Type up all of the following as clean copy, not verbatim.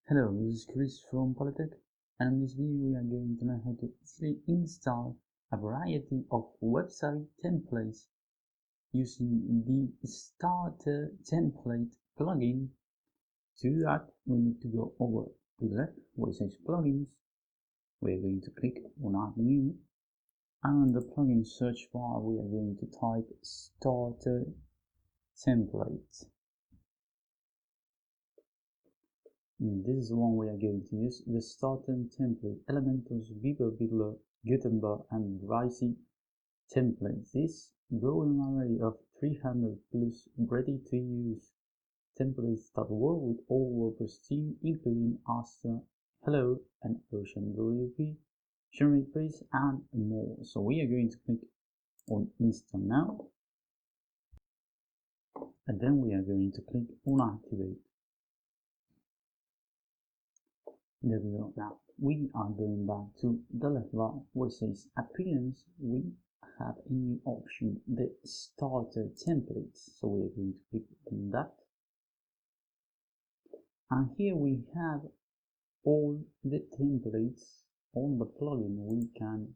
Hello, this is Chris from Polytech, and in this video we are going to learn how to easily install a variety of website templates using the starter template plugin. To do that, we need to go over to the left where it says plugins. We're going to click on add new, and on the plugin search bar we are going to type starter template. This is the one we are going to use, the starter template, Elementals, Weber, Builder, Gutenberg, and Ricey templates. This growing array of 300 plus ready to use templates that work with all Wordpress themes, including Aster, Hello, and Ocean WP, Wordpress, and more. So we are going to click on Install Now, and then we are going to click on Activate. There we go. Now we are going back to the left bar where it says Appearance. We have a new option, the starter templates. So we are going to click on that. And here we have all the templates on the plugin. We can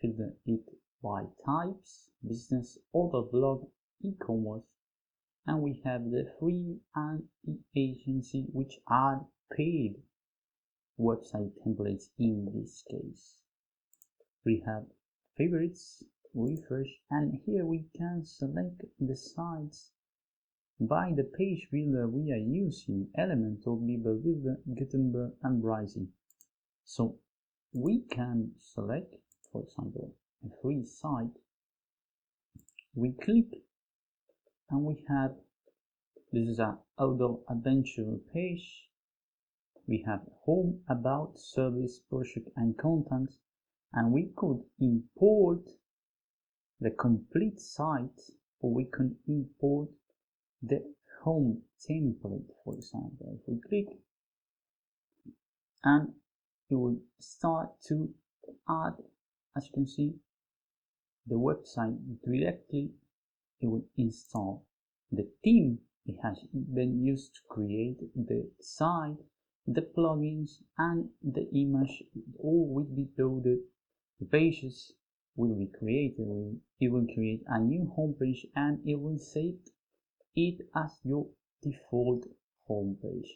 filter it by types, business, auto blog, e-commerce, and we have the free and the agency, which are paid website templates. In this case we have favorites, refresh, and here we can select the sites by the page builder we are using, Elemental, Weber, Builder, Gutenberg, and Ricey. So we can select, for example, a free site. We click and we have, this is an outdoor adventure page. We have home, about, service, project, and contacts, and we could import the complete site, or we can import the home template, for example. If we click, and it will start to add, as you can see, the website directly. It will install the theme it has been used to create the site, the plugins, and the image. All will be loaded. The pages will be created. It will create a new homepage, and it will save it as your default homepage.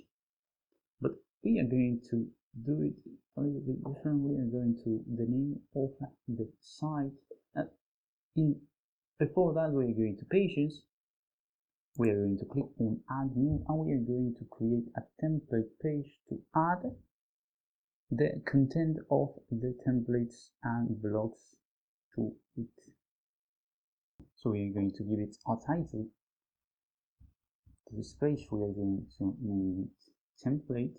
But we are going to do it a little bit different. We are going to the name of the site. Before that, we are going to pages. We are going to click on add new, and we are going to create a template page to add the content of the templates and blogs to it. So we are going to give it a title. To this page we are going to name it template.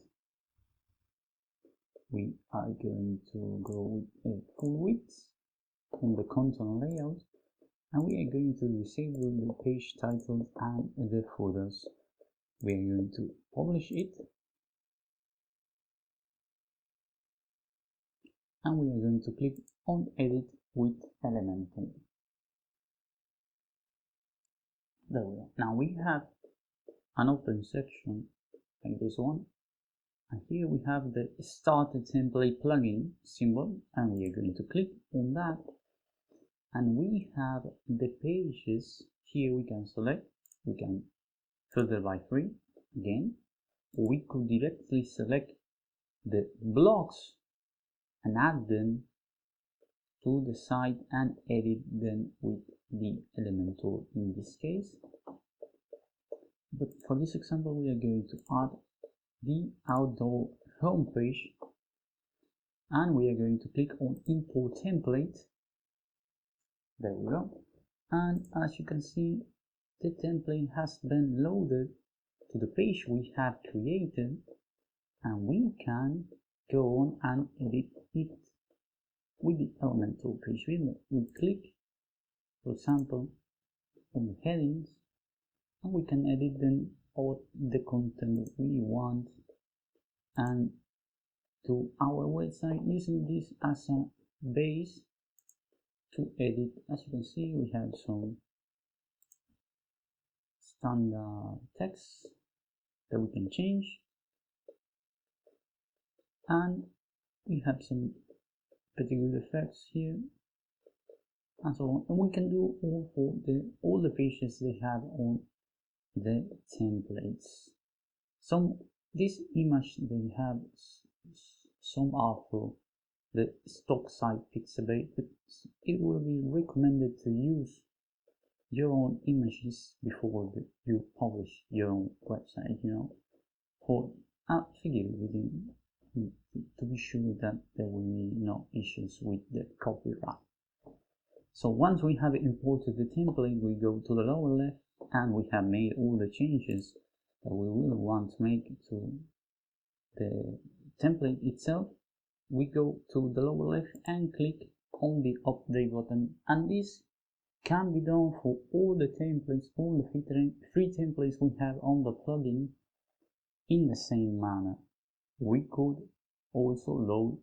We are going to go with a full width on the content layout, and we are going to disable the page titles and the footers. We are going to publish it, and we are going to click on edit with Elemental. There we go. Now we have an open section like this one, and here we have the starter template plugin symbol, and we are going to click on that. And we have the pages. Here we can select, we can filter by free again, or we could directly select the blogs and add them to the site and edit them with the Elementor in this case. But for this example we are going to add the outdoor homepage, and we are going to click on import template. There we go, and as you can see, the template has been loaded to the page we have created, and we can go on and edit it with the Elementor page builder. We click, for example, on the headings, and we can edit them or the content we want and to our website using this as a base to edit. As you can see, we have some standard text that we can change, and we have some particular effects here and so on, and we can do all the features they have on the templates. This image they have, some are for the stock site pixabay, but it will be recommended to use your own images before you publish your own website, for to be sure that there will be no issues with the copyright. So once we have imported the template, we go to the lower left and we have made all the changes that we will want to make to the template itself. We go to the lower left and click on the update button, and this can be done for all the templates, all the free templates we have on the plugin in the same manner. We could also load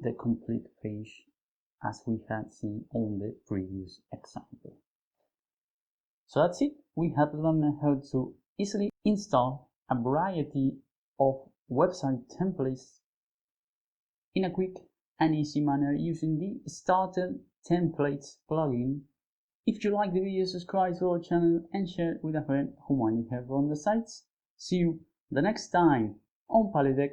the complete page as we had seen on the previous example. So that's it. We have learned how to easily install a variety of website templates in a quick and easy manner using the Starter Templates plugin. If you like the video, subscribe to our channel and share it with a friend who might need help on the sites. See you the next time on Polytech.